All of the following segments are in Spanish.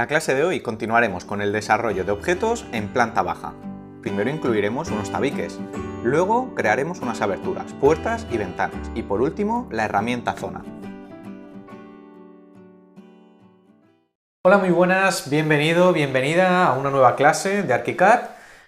clase de hoy continuaremos con el desarrollo de objetos en planta baja. Primero incluiremos unos tabiques, luego crearemos unas aberturas, puertas y ventanas y por último la herramienta zona. Hola, muy buenas, bienvenido, bienvenida a una nueva clase de ArchiCAD.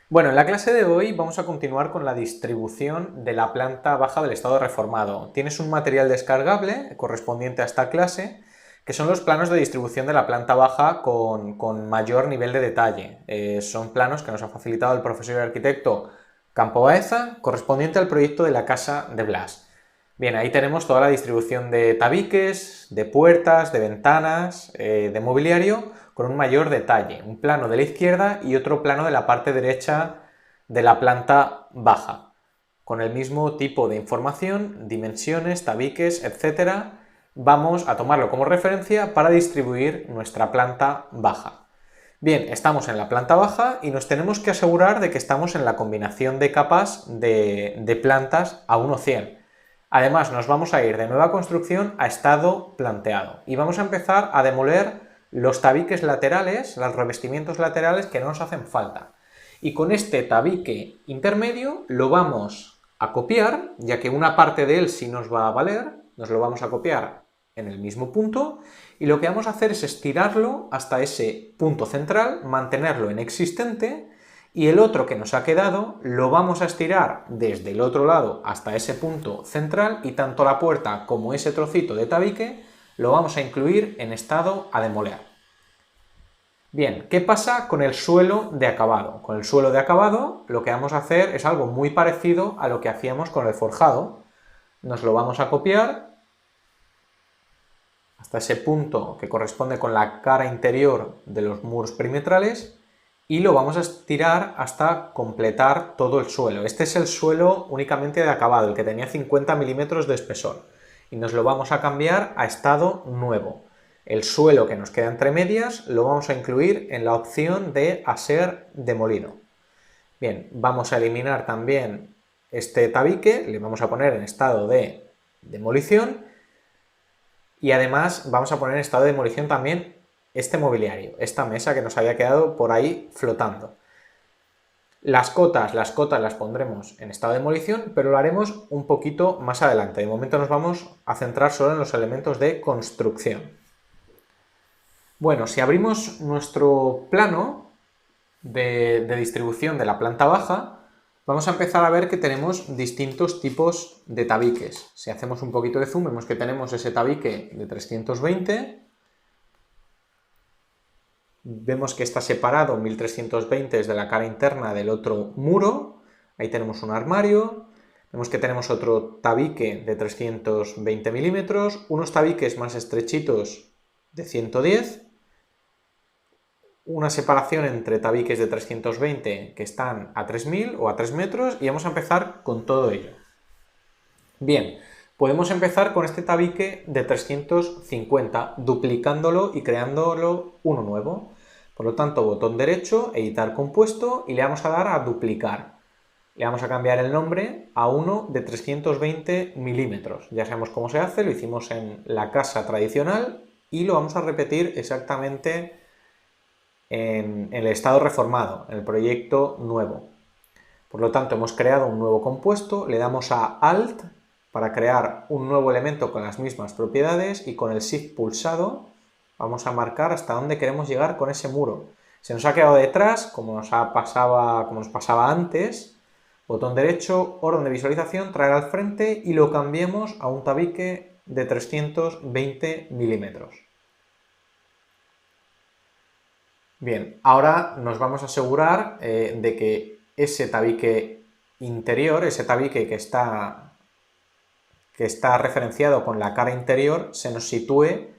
Bueno, en la clase de hoy vamos a continuar con la distribución de la planta baja del estado reformado. Tienes un material descargable correspondiente a esta clase, que son los planos de distribución de la planta baja con mayor nivel de detalle. Son planos que nos ha facilitado el profesor y arquitecto Campo Baeza, correspondiente al proyecto de la casa de Blas. Bien, ahí tenemos toda la distribución de tabiques, de puertas, de ventanas, de mobiliario, con un mayor detalle. Un plano de la izquierda y otro plano de la parte derecha de la planta baja, con el mismo tipo de información, dimensiones, tabiques, etc. Vamos a tomarlo como referencia para distribuir nuestra planta baja. Bien, estamos en la planta baja y nos tenemos que asegurar de que estamos en la combinación de capas de plantas a 1:100. Además, nos vamos a ir de nueva construcción a estado planteado y vamos a empezar a demoler los tabiques laterales, los revestimientos laterales que no nos hacen falta. Y con este tabique intermedio lo vamos a copiar, ya que una parte de él sí nos va a valer, nos lo vamos a copiar en el mismo punto y lo que vamos a hacer es estirarlo hasta ese punto central, mantenerlo en existente, y el otro que nos ha quedado lo vamos a estirar desde el otro lado hasta ese punto central y tanto la puerta como ese trocito de tabique lo vamos a incluir en estado a demoler. Bien, ¿qué pasa con el suelo de acabado? Con el suelo de acabado lo que vamos a hacer es algo muy parecido a lo que hacíamos con el forjado. Nos lo vamos a copiar hasta ese punto que corresponde con la cara interior de los muros perimetrales y lo vamos a estirar hasta completar todo el suelo. Este es el suelo únicamente de acabado, el que tenía 50 milímetros de espesor, y nos lo vamos a cambiar a estado nuevo. El suelo que nos queda entre medias lo vamos a incluir en la opción de a ser demolido. Bien, vamos a eliminar también este tabique, le vamos a poner en estado de demolición y además vamos a poner en estado de demolición también este mobiliario, esta mesa que nos había quedado por ahí flotando. Las cotas las pondremos en estado de demolición, pero lo haremos un poquito más adelante. De momento nos vamos a centrar solo en los elementos de construcción. Bueno, si abrimos nuestro plano de distribución de la planta baja, vamos a empezar a ver que tenemos distintos tipos de tabiques. Si hacemos un poquito de zoom, vemos que tenemos ese tabique de 320. Vemos que está separado 1320 desde la cara interna del otro muro. Ahí tenemos un armario. Vemos que tenemos otro tabique de 320 milímetros, unos tabiques más estrechitos de 110, una separación entre tabiques de 320 que están a 3000 o a 3 metros y vamos a empezar con todo ello. Bien, podemos empezar con este tabique de 350, duplicándolo y creándolo uno nuevo. Por lo tanto, botón derecho, editar compuesto y le vamos a dar a duplicar. Le vamos a cambiar el nombre a uno de 320 milímetros. Ya sabemos cómo se hace, lo hicimos en la casa tradicional y lo vamos a repetir exactamente en el estado reformado, en el proyecto nuevo. Por lo tanto, hemos creado un nuevo compuesto, le damos a Alt para crear un nuevo elemento con las mismas propiedades y con el Shift pulsado vamos a marcar hasta dónde queremos llegar con ese muro. Se nos ha quedado detrás, como nos pasaba antes, botón derecho, orden de visualización, traer al frente y lo cambiemos a un tabique de 320 milímetros. Bien, ahora nos vamos a asegurar de que ese tabique interior, ese tabique que está referenciado con la cara interior, se nos sitúe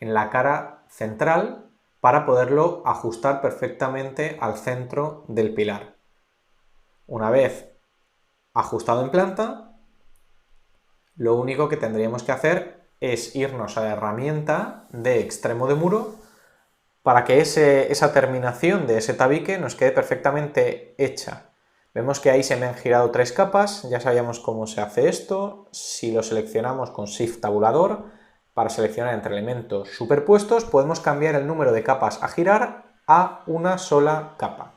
en la cara central para poderlo ajustar perfectamente al centro del pilar. Una vez ajustado en planta, lo único que tendríamos que hacer es irnos a la herramienta de extremo de muro para que esa terminación de ese tabique nos quede perfectamente hecha. Vemos que ahí se me han girado 3 capas, ya sabíamos cómo se hace esto. Si lo seleccionamos con Shift tabulador, para seleccionar entre elementos superpuestos, podemos cambiar el número de capas a girar a una sola capa.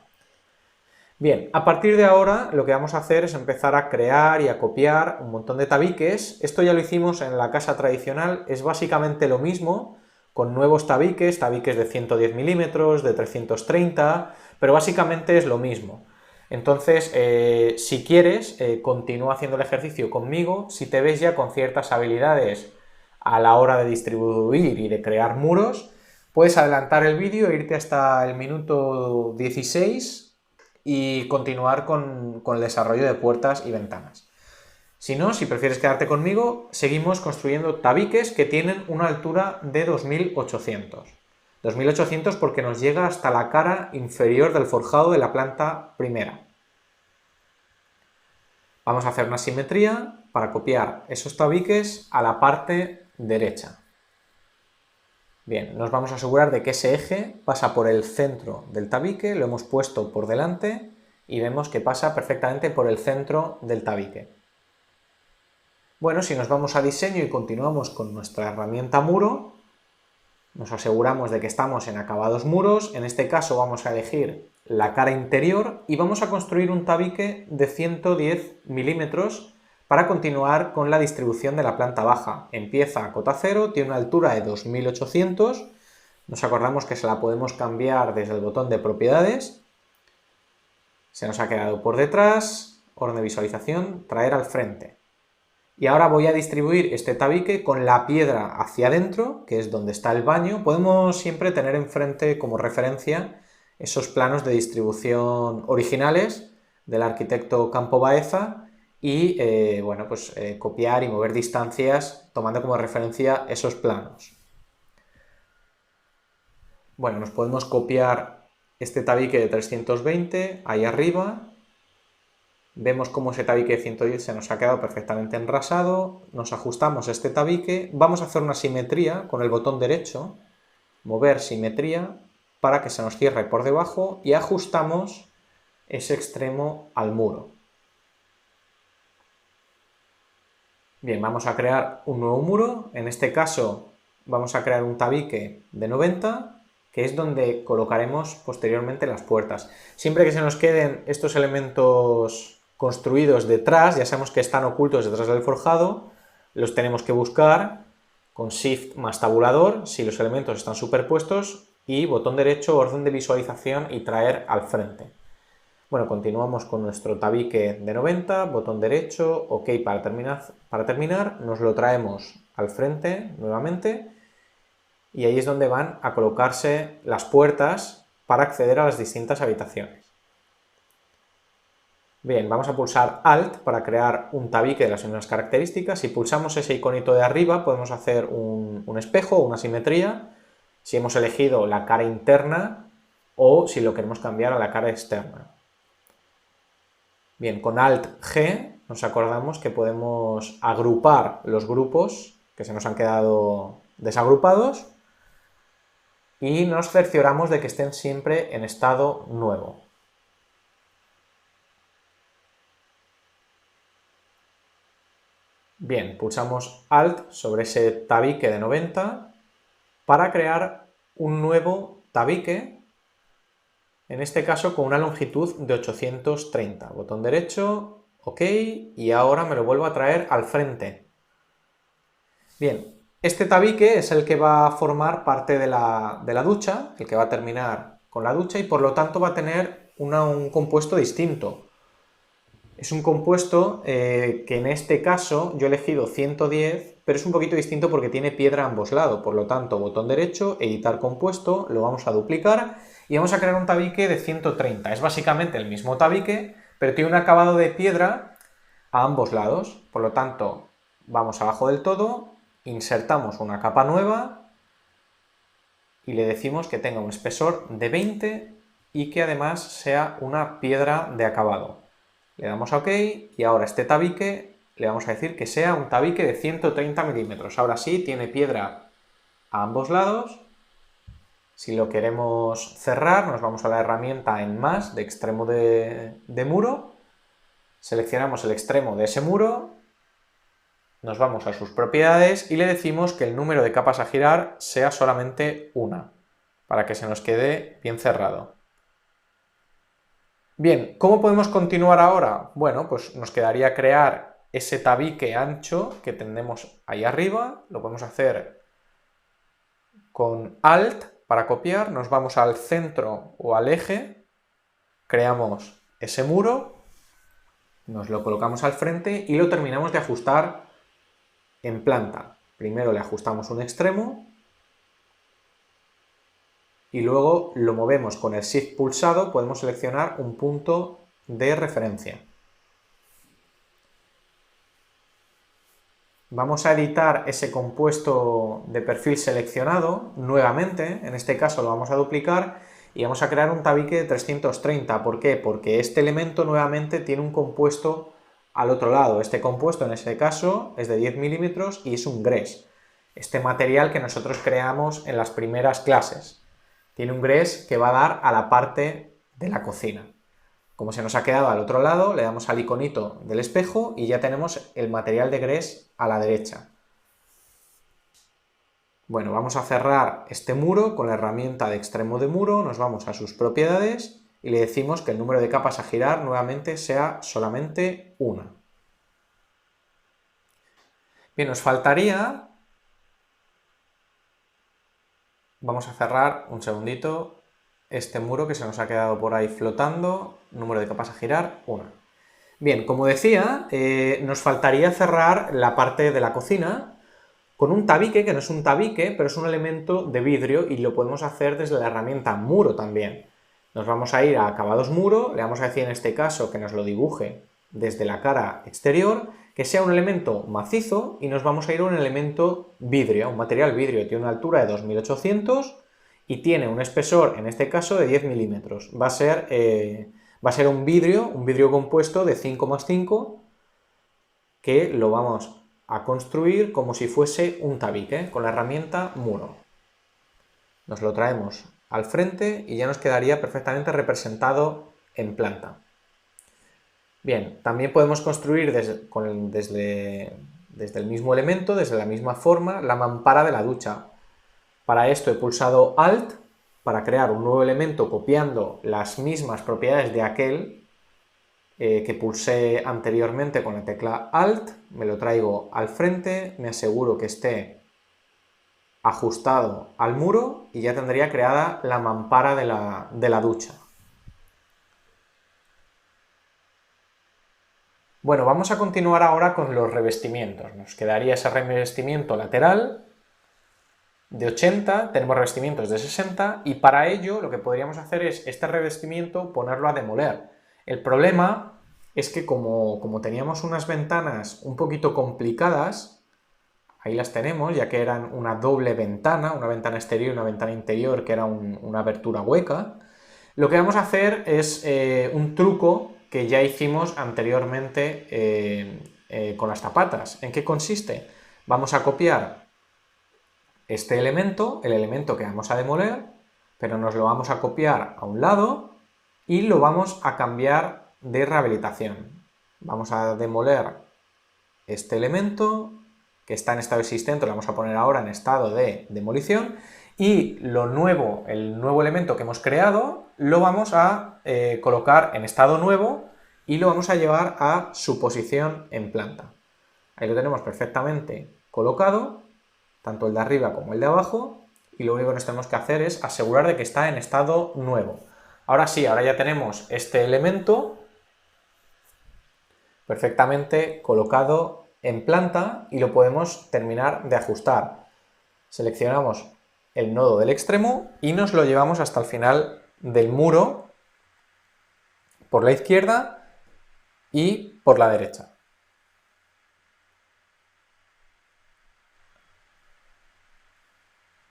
Bien, a partir de ahora lo que vamos a hacer es empezar a crear y a copiar un montón de tabiques. Esto ya lo hicimos en la casa tradicional, es básicamente lo mismo, con nuevos tabiques de 110 milímetros, de 330, pero básicamente es lo mismo. Entonces, si quieres, continúa haciendo el ejercicio conmigo. Si te ves ya con ciertas habilidades a la hora de distribuir y de crear muros, puedes adelantar el vídeo e irte hasta el minuto 16 y continuar con el desarrollo de puertas y ventanas. Si no, si prefieres quedarte conmigo, seguimos construyendo tabiques que tienen una altura de 2800. 2800 porque nos llega hasta la cara inferior del forjado de la planta primera. Vamos a hacer una simetría para copiar esos tabiques a la parte derecha. Bien, nos vamos a asegurar de que ese eje pasa por el centro del tabique, lo hemos puesto por delante y vemos que pasa perfectamente por el centro del tabique. Bueno, si nos vamos a diseño y continuamos con nuestra herramienta muro, nos aseguramos de que estamos en acabados muros. En este caso vamos a elegir la cara interior y vamos a construir un tabique de 110 milímetros para continuar con la distribución de la planta baja. Empieza a cota cero, tiene una altura de 2800, nos acordamos que se la podemos cambiar desde el botón de propiedades, se nos ha quedado por detrás, orden de visualización, traer al frente. Y ahora voy a distribuir este tabique con la piedra hacia adentro, que es donde está el baño. Podemos siempre tener enfrente como referencia esos planos de distribución originales del arquitecto Campo Baeza y copiar y mover distancias tomando como referencia esos planos. Bueno, nos podemos copiar este tabique de 320 ahí arriba. Vemos cómo ese tabique de 110 se nos ha quedado perfectamente enrasado, nos ajustamos este tabique, vamos a hacer una simetría con el botón derecho, mover simetría, para que se nos cierre por debajo y ajustamos ese extremo al muro. Bien, vamos a crear un nuevo muro, en este caso vamos a crear un tabique de 90, que es donde colocaremos posteriormente las puertas. Siempre que se nos queden estos elementos construidos detrás, ya sabemos que están ocultos detrás del forjado, los tenemos que buscar con Shift más tabulador, si los elementos están superpuestos, y botón derecho, orden de visualización y traer al frente. Bueno, continuamos con nuestro tabique de 90, botón derecho, OK para terminar, nos lo traemos al frente nuevamente, y ahí es donde van a colocarse las puertas para acceder a las distintas habitaciones. Bien, vamos a pulsar Alt para crear un tabique de las mismas características. Si pulsamos ese iconito de arriba podemos hacer un espejo o una simetría, si hemos elegido la cara interna o si lo queremos cambiar a la cara externa. Bien, con Alt G nos acordamos que podemos agrupar los grupos que se nos han quedado desagrupados y nos cercioramos de que estén siempre en estado nuevo. Bien, pulsamos Alt sobre ese tabique de 90 para crear un nuevo tabique, en este caso con una longitud de 830. Botón derecho, OK, y ahora me lo vuelvo a traer al frente. Bien, este tabique es el que va a formar parte de la ducha, el que va a terminar con la ducha y por lo tanto va a tener un compuesto distinto. Es un compuesto que en este caso yo he elegido 110, pero es un poquito distinto porque tiene piedra a ambos lados. Por lo tanto, botón derecho, editar compuesto, lo vamos a duplicar y vamos a crear un tabique de 130. Es básicamente el mismo tabique, pero tiene un acabado de piedra a ambos lados. Por lo tanto, vamos abajo del todo, insertamos una capa nueva y le decimos que tenga un espesor de 20 y que además sea una piedra de acabado. Le damos a OK y ahora este tabique le vamos a decir que sea un tabique de 130 milímetros. Ahora sí, tiene piedra a ambos lados. Si lo queremos cerrar, nos vamos a la herramienta en más de extremo de muro. Seleccionamos el extremo de ese muro Nos vamos a sus propiedades y le decimos que el número de capas a girar sea solamente una, para que se nos quede bien cerrado. Bien, ¿cómo podemos continuar ahora? Bueno, pues nos quedaría crear ese tabique ancho que tenemos ahí arriba, lo podemos hacer con Alt para copiar, nos vamos al centro o al eje, creamos ese muro, nos lo colocamos al frente y lo terminamos de ajustar en planta. Primero le ajustamos un extremo y luego lo movemos con el Shift pulsado, podemos seleccionar un punto de referencia. Vamos a editar ese compuesto de perfil seleccionado nuevamente, en este caso lo vamos a duplicar y vamos a crear un tabique de 330. ¿Por qué? Porque este elemento nuevamente tiene un compuesto al otro lado. Este compuesto en este caso es de 10 milímetros y es un gres. Este material que nosotros creamos en las primeras clases. Tiene un gres que va a dar a la parte de la cocina. Como se nos ha quedado al otro lado, le damos al iconito del espejo y ya tenemos el material de gres a la derecha. Bueno, vamos a cerrar este muro con la herramienta de extremo de muro, nos vamos a sus propiedades y le decimos que el número de capas a girar nuevamente sea solamente una. Bien, nos faltaría... Vamos a cerrar un segundito este muro que se nos ha quedado por ahí flotando, número de capas a girar, 1. Bien, como decía, nos faltaría cerrar la parte de la cocina con un tabique, que no es un tabique, pero es un elemento de vidrio y lo podemos hacer desde la herramienta muro también. Nos vamos a ir a acabados muro, le vamos a decir en este caso que nos lo dibuje desde la cara exterior, que sea un elemento macizo y nos vamos a ir a un elemento vidrio, un material vidrio, tiene una altura de 2800 y tiene un espesor, en este caso, de 10 milímetros. Va a ser un vidrio compuesto de 5 más 5, que lo vamos a construir como si fuese un tabique, con la herramienta muro. Nos lo traemos al frente y ya nos quedaría perfectamente representado en planta. Bien, también podemos construir desde el mismo elemento, desde la misma forma, la mampara de la ducha. Para esto he pulsado Alt para crear un nuevo elemento copiando las mismas propiedades de aquel que pulsé anteriormente con la tecla Alt, me lo traigo al frente, me aseguro que esté ajustado al muro y ya tendría creada la mampara de la ducha. Bueno, vamos a continuar ahora con los revestimientos. Nos quedaría ese revestimiento lateral de 80, tenemos revestimientos de 60 y para ello lo que podríamos hacer es este revestimiento ponerlo a demoler. El problema es que como teníamos unas ventanas un poquito complicadas, ahí las tenemos, ya que eran una doble ventana, una ventana exterior y una ventana interior que era una abertura hueca, lo que vamos a hacer es un truco que ya hicimos anteriormente con las zapatas. ¿En qué consiste? Vamos a copiar este elemento, el elemento que vamos a demoler, pero nos lo vamos a copiar a un lado y lo vamos a cambiar de rehabilitación. Vamos a demoler este elemento que está en estado existente, lo vamos a poner ahora en estado de demolición y el nuevo elemento que hemos creado lo vamos a colocar en estado nuevo y lo vamos a llevar a su posición en planta. Ahí lo tenemos perfectamente colocado, tanto el de arriba como el de abajo, y lo único que nos tenemos que hacer es asegurar de que está en estado nuevo. Ahora sí, ahora ya tenemos este elemento perfectamente colocado en planta y lo podemos terminar de ajustar. Seleccionamos el nodo del extremo y nos lo llevamos hasta el final del muro por la izquierda y por la derecha.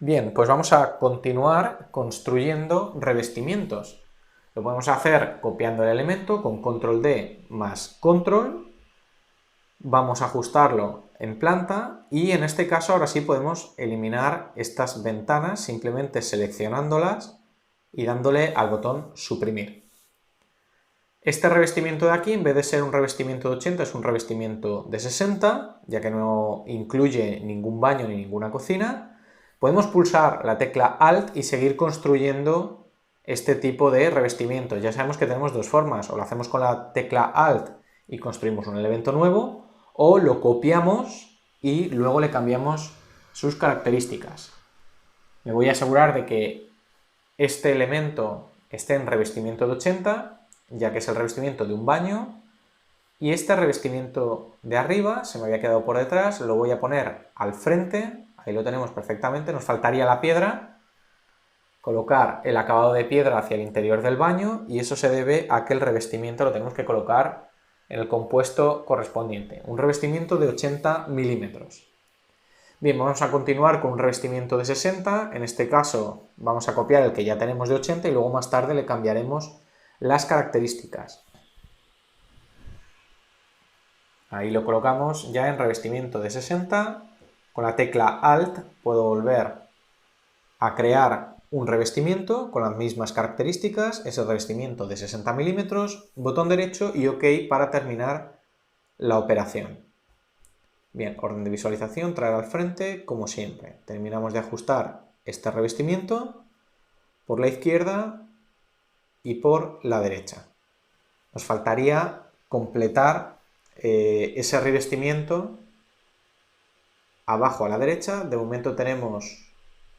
Bien, pues vamos a continuar construyendo revestimientos. Lo podemos hacer copiando el elemento con control D más control. Vamos a ajustarlo en planta y en este caso ahora sí podemos eliminar estas ventanas simplemente seleccionándolas y dándole al botón suprimir. Este revestimiento de aquí, en vez de ser un revestimiento de 80, es un revestimiento de 60, ya que no incluye ningún baño ni ninguna cocina. Podemos pulsar la tecla Alt y seguir construyendo este tipo de revestimiento. Ya sabemos que tenemos dos formas, o lo hacemos con la tecla Alt y construimos un elemento nuevo, o lo copiamos y luego le cambiamos sus características. Me voy a asegurar de que este elemento esté en revestimiento de 80, ya que es el revestimiento de un baño, y este revestimiento de arriba se me había quedado por detrás, lo voy a poner al frente, ahí lo tenemos perfectamente, nos faltaría la piedra, colocar el acabado de piedra hacia el interior del baño, y eso se debe a que el revestimiento lo tenemos que colocar en el compuesto correspondiente, un revestimiento de 80 milímetros. Bien, vamos a continuar con un revestimiento de 60, en este caso vamos a copiar el que ya tenemos de 80 y luego más tarde le cambiaremos las características. Ahí lo colocamos ya en revestimiento de 60, con la tecla Alt puedo volver a crear un revestimiento con las mismas características, es el revestimiento de 60 milímetros, botón derecho y OK para terminar la operación. Bien, orden de visualización, traer al frente, como siempre. Terminamos de ajustar este revestimiento por la izquierda y por la derecha. Nos faltaría completar ese revestimiento abajo a la derecha. De momento tenemos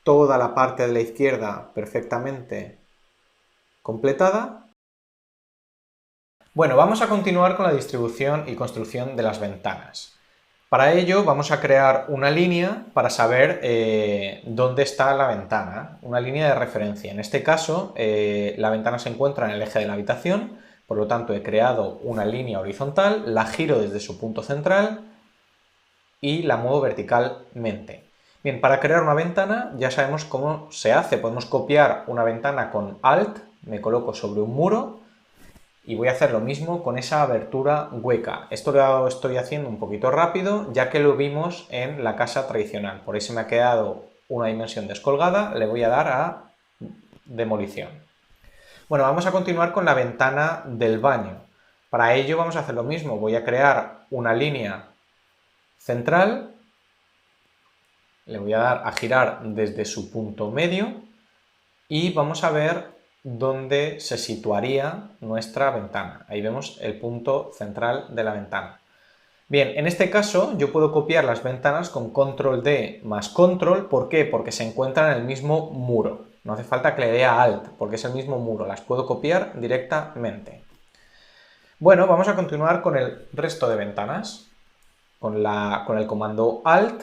toda la parte de la izquierda perfectamente completada. Bueno, vamos a continuar con la distribución y construcción de las ventanas. Para ello vamos a crear una línea para saber dónde está la ventana, una línea de referencia. En este caso, la ventana se encuentra en el eje de la habitación, por lo tanto he creado una línea horizontal, la giro desde su punto central y la muevo verticalmente. Bien, para crear una ventana ya sabemos cómo se hace. Podemos copiar una ventana con Alt, me coloco sobre un muro, y voy a hacer lo mismo con esa abertura hueca. Esto lo estoy haciendo un poquito rápido, ya que lo vimos en la casa tradicional. Por ahí se me ha quedado una dimensión descolgada, le voy a dar a demolición. Bueno, vamos a continuar con la ventana del baño. Para ello vamos a hacer lo mismo, voy a crear una línea central, le voy a dar a girar desde su punto medio y vamos a ver dónde se situaría nuestra ventana. Ahí vemos el punto central de la ventana. Bien, en este caso yo puedo copiar las ventanas con control D más control. ¿Por qué? Porque se encuentran en el mismo muro. No hace falta que le dé a Alt, porque es el mismo muro. Las puedo copiar directamente. Bueno, vamos a continuar con el resto de ventanas. Con el comando Alt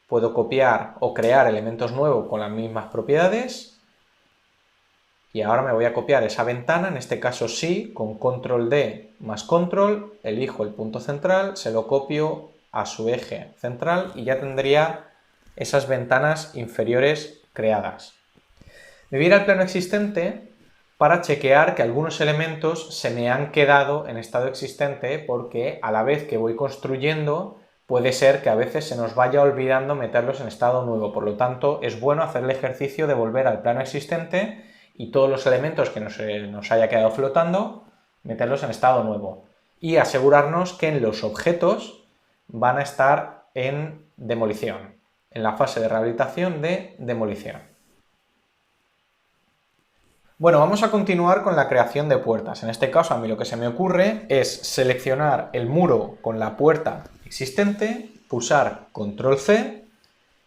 puedo copiar o crear elementos nuevos con las mismas propiedades. Y ahora me voy a copiar esa ventana, en este caso sí, con control D más control, elijo el punto central, se lo copio a su eje central y ya tendría esas ventanas inferiores creadas. Me voy a ir al plano existente para chequear que algunos elementos se me han quedado en estado existente, porque a la vez que voy construyendo puede ser que a veces se nos vaya olvidando meterlos en estado nuevo. Por lo tanto, es bueno hacer el ejercicio de volver al plano existente y todos los elementos que nos haya quedado flotando, meterlos en estado nuevo. Y asegurarnos que en los objetos van a estar en demolición, en la fase de rehabilitación de demolición. Bueno, vamos a continuar con la creación de puertas. En este caso a mí lo que se me ocurre es seleccionar el muro con la puerta existente, pulsar control C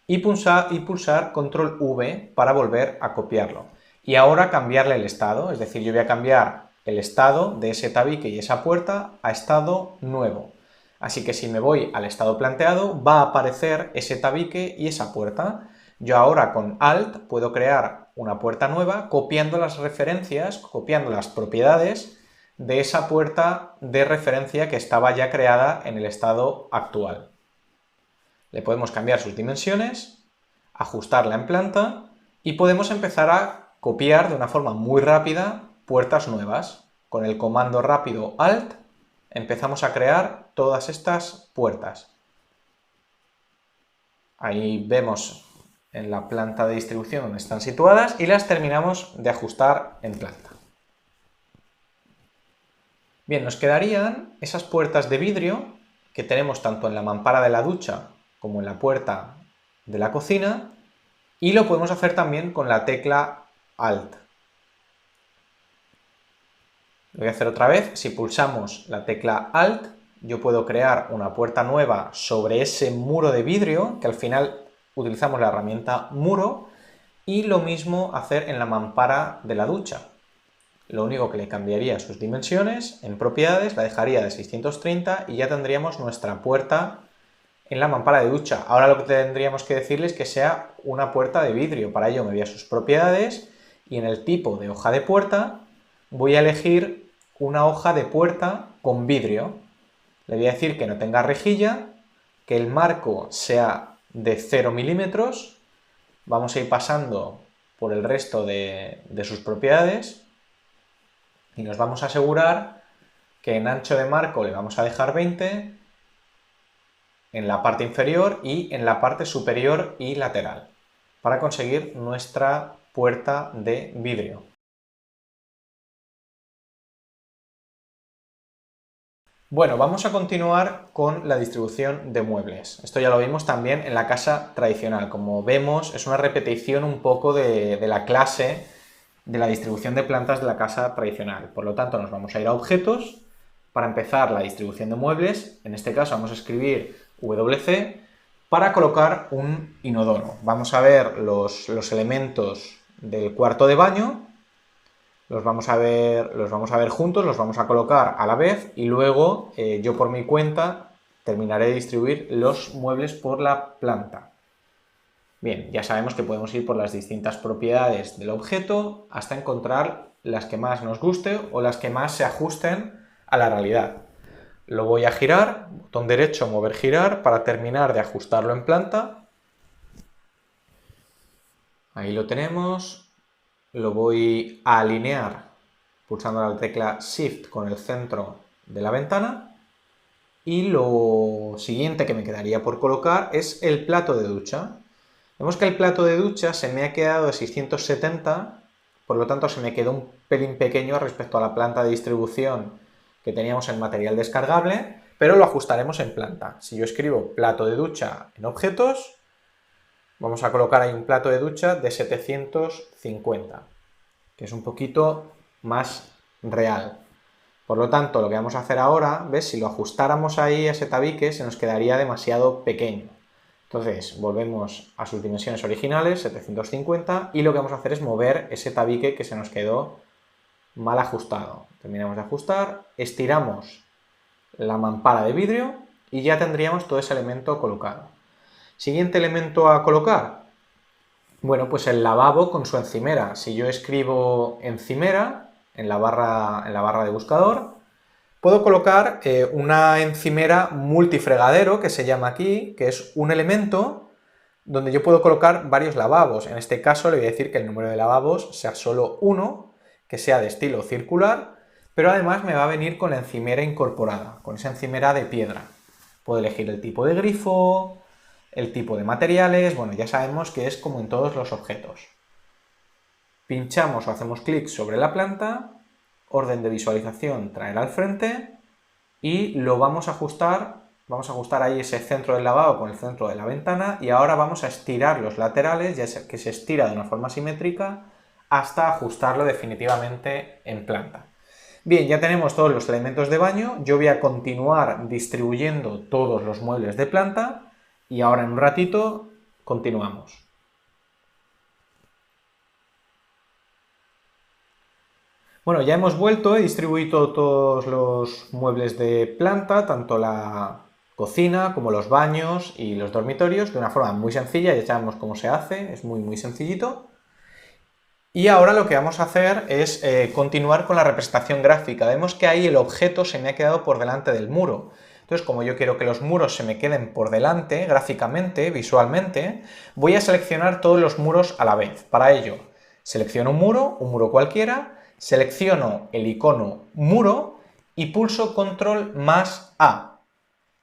y pulsar control V para volver a copiarlo. Y ahora cambiarle el estado, es decir, yo voy a cambiar el estado de ese tabique y esa puerta a estado nuevo. Así que si me voy al estado planteado, va a aparecer ese tabique y esa puerta. Yo ahora con Alt puedo crear una puerta nueva copiando las referencias, copiando las propiedades de esa puerta de referencia que estaba ya creada en el estado actual. Le podemos cambiar sus dimensiones, ajustarla en planta y podemos empezar a copiar de una forma muy rápida puertas nuevas. Con el comando rápido Alt empezamos a crear todas estas puertas. Ahí vemos en la planta de distribución donde están situadas y las terminamos de ajustar en planta. Bien, nos quedarían esas puertas de vidrio que tenemos tanto en la mampara de la ducha como en la puerta de la cocina, y lo podemos hacer también con la tecla Alt. Lo voy a hacer otra vez. Si pulsamos la tecla Alt, yo puedo crear una puerta nueva sobre ese muro de vidrio, que al final utilizamos la herramienta muro, y lo mismo hacer en la mampara de la ducha. Lo único que le cambiaría sus dimensiones, en propiedades la dejaría de 630 y ya tendríamos nuestra puerta en la mampara de ducha. Ahora lo que tendríamos que decirle es que sea una puerta de vidrio. Para ello me voy a sus propiedades y en el tipo de hoja de puerta voy a elegir una hoja de puerta con vidrio. Le voy a decir que no tenga rejilla, que el marco sea de 0 milímetros. Vamos a ir pasando por el resto de sus propiedades y nos vamos a asegurar que en ancho de marco le vamos a dejar 20 en la parte inferior y en la parte superior y lateral para conseguir nuestra puerta de vidrio. Bueno, vamos a continuar con la distribución de muebles. Esto ya lo vimos también en la casa tradicional. Como vemos, es una repetición un poco de la clase de la distribución de plantas de la casa tradicional. Por lo tanto, nos vamos a ir a objetos. Para empezar la distribución de muebles, en este caso vamos a escribir WC para colocar un inodoro. Vamos a ver los elementos del cuarto de baño, los vamos a ver juntos, los vamos a colocar a la vez y luego yo por mi cuenta terminaré de distribuir los muebles por la planta. Bien, ya sabemos que podemos ir por las distintas propiedades del objeto hasta encontrar las que más nos guste o las que más se ajusten a la realidad. Lo voy a girar, botón derecho, mover, girar, para terminar de ajustarlo en planta. Ahí lo tenemos. Lo voy a alinear pulsando la tecla Shift con el centro de la ventana. Y lo siguiente que me quedaría por colocar es el plato de ducha. Vemos que el plato de ducha se me ha quedado de 670, por lo tanto se me quedó un pelín pequeño respecto a la planta de distribución que teníamos en material descargable, pero lo ajustaremos en planta. Si yo escribo plato de ducha en objetos, vamos a colocar ahí un plato de ducha de 750, que es un poquito más real. Por lo tanto, lo que vamos a hacer ahora, ¿ves? Si lo ajustáramos ahí a ese tabique, se nos quedaría demasiado pequeño. Entonces, volvemos a sus dimensiones originales, 750, y lo que vamos a hacer es mover ese tabique que se nos quedó mal ajustado. Terminamos de ajustar, estiramos la mampara de vidrio y ya tendríamos todo ese elemento colocado. Siguiente elemento a colocar. Bueno, pues el lavabo con su encimera. Si yo escribo encimera en la barra de buscador, puedo colocar una encimera multifregadero, que se llama aquí, que es un elemento donde yo puedo colocar varios lavabos. En este caso le voy a decir que el número de lavabos sea solo uno, que sea de estilo circular, pero además me va a venir con la encimera incorporada, con esa encimera de piedra. Puedo elegir el tipo de grifo, el tipo de materiales, bueno, ya sabemos que es como en todos los objetos. Pinchamos o hacemos clic sobre la planta, orden de visualización, traer al frente, y lo vamos a ajustar ahí ese centro del lavabo con el centro de la ventana, y ahora vamos a estirar los laterales, ya que se estira de una forma simétrica, hasta ajustarlo definitivamente en planta. Bien, ya tenemos todos los elementos de baño, yo voy a continuar distribuyendo todos los muebles de planta, y ahora en un ratito continuamos. Bueno, ya hemos vuelto, he distribuido todos los muebles de planta, tanto la cocina como los baños y los dormitorios, de una forma muy sencilla, ya sabemos cómo se hace, es muy sencillito. Y ahora lo que vamos a hacer es continuar con la representación gráfica. Vemos que ahí el objeto se me ha quedado por delante del muro. Entonces, como yo quiero que los muros se me queden por delante, gráficamente, visualmente, voy a seleccionar todos los muros a la vez. Para ello, selecciono un muro cualquiera, selecciono el icono muro y pulso Control más A,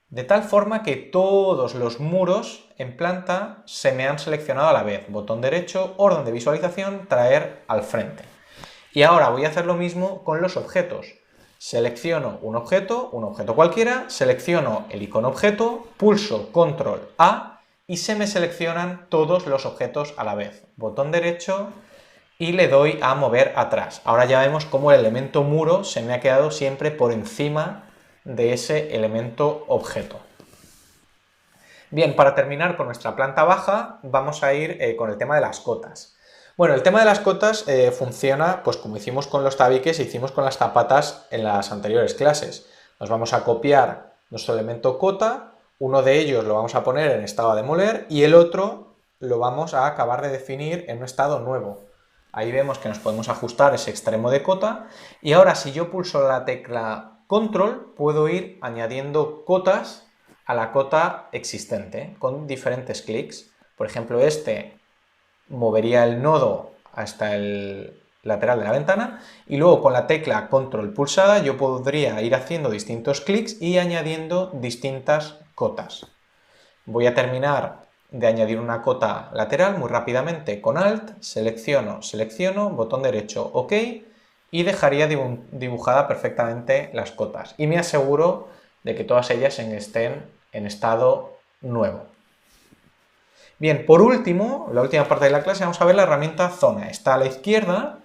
de tal forma que todos los muros en planta se me han seleccionado a la vez. Botón derecho, orden de visualización, traer al frente. Y ahora voy a hacer lo mismo con los objetos. selecciono un objeto cualquiera, selecciono el icono objeto, pulso Control A y se me seleccionan todos los objetos a la vez. Botón derecho y le doy a mover atrás. Ahora ya vemos cómo el elemento muro se me ha quedado siempre por encima de ese elemento objeto. Bien, para terminar con nuestra planta baja, vamos a ir con el tema de las cotas. Bueno, el tema de las cotas funciona pues como hicimos con los tabiques e hicimos con las zapatas en las anteriores clases. Nos vamos a copiar nuestro elemento cota, uno de ellos lo vamos a poner en estado a demoler y el otro lo vamos a acabar de definir en un estado nuevo. Ahí vemos que nos podemos ajustar ese extremo de cota y ahora si yo pulso la tecla Control puedo ir añadiendo cotas a la cota existente con diferentes clics. Por ejemplo, movería el nodo hasta el lateral de la ventana y luego con la tecla Control pulsada yo podría ir haciendo distintos clics y añadiendo distintas cotas. Voy a terminar de añadir una cota lateral muy rápidamente con Alt, selecciono, botón derecho OK y dejaría dibujada perfectamente las cotas y me aseguro de que todas ellas estén en estado nuevo. Bien, por último, la última parte de la clase vamos a ver la herramienta zona. Está a la izquierda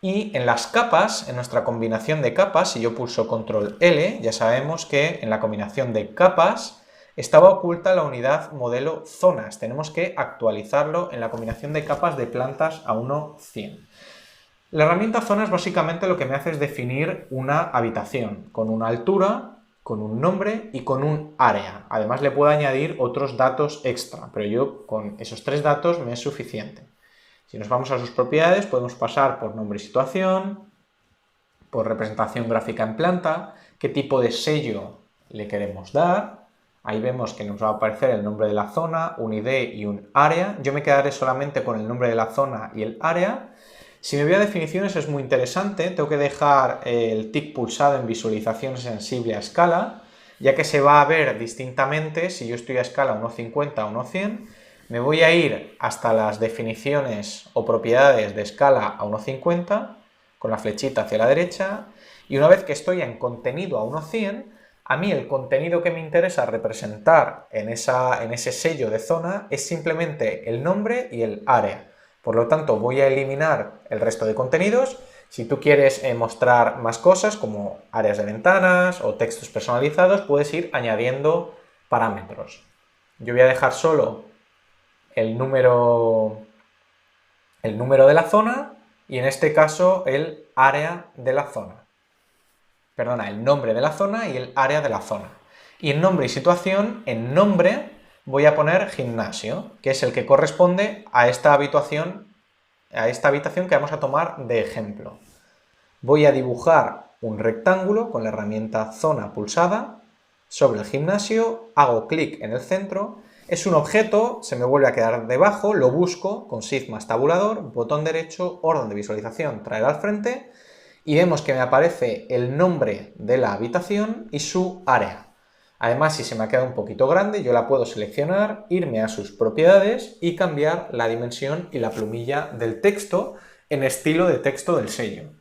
y en las capas, en nuestra combinación de capas, si yo pulso Control L, ya sabemos que en la combinación de capas estaba oculta la unidad modelo zonas. Tenemos que actualizarlo en la combinación de capas de plantas a 1.100. La herramienta zonas básicamente lo que me hace es definir una habitación con una altura, con un nombre y con un área. Además le puedo añadir otros datos extra, pero yo con esos 3 datos me es suficiente. Si nos vamos a sus propiedades podemos pasar por nombre y situación, por representación gráfica en planta, qué tipo de sello le queremos dar. Ahí vemos que nos va a aparecer el nombre de la zona, un ID y un área. Yo me quedaré solamente con el nombre de la zona y el área. Si me voy a definiciones es muy interesante, tengo que dejar el tic pulsado en visualización sensible a escala, ya que se va a ver distintamente si yo estoy a escala 1.50 o 1.100. Me voy a ir hasta las definiciones o propiedades de escala a 1.50, con la flechita hacia la derecha, y una vez que estoy en contenido a 1.100, a mí el contenido que me interesa representar en ese sello de zona es simplemente el nombre y el área. Por lo tanto, voy a eliminar el resto de contenidos. Si tú quieres mostrar más cosas, como áreas de ventanas o textos personalizados, puedes ir añadiendo parámetros. Yo voy a dejar solo el número de la zona y en este caso el área de la zona. Perdona, el nombre de la zona y el área de la zona. Y en nombre y situación, en nombre voy a poner gimnasio, que es el que corresponde a esta habitación que vamos a tomar de ejemplo. Voy a dibujar un rectángulo con la herramienta zona pulsada sobre el gimnasio, hago clic en el centro, es un objeto, se me vuelve a quedar debajo, lo busco con Shift más tabulador, botón derecho, orden de visualización, traer al frente y vemos que me aparece el nombre de la habitación y su área. Además, si se me ha quedado un poquito grande, yo la puedo seleccionar, irme a sus propiedades y cambiar la dimensión y la plumilla del texto en estilo de texto del sello.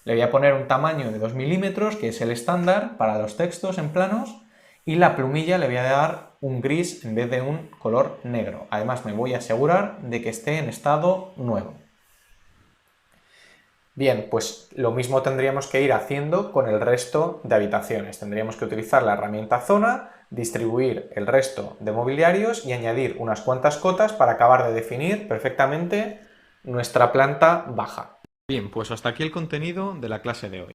Le voy a poner un tamaño de 2 milímetros, que es el estándar para los textos en planos, y la plumilla le voy a dar un gris en vez de un color negro. Además, me voy a asegurar de que esté en estado nuevo. Bien, pues lo mismo tendríamos que ir haciendo con el resto de habitaciones. Tendríamos que utilizar la herramienta zona, distribuir el resto de mobiliarios y añadir unas cuantas cotas para acabar de definir perfectamente nuestra planta baja. Bien, pues hasta aquí el contenido de la clase de hoy.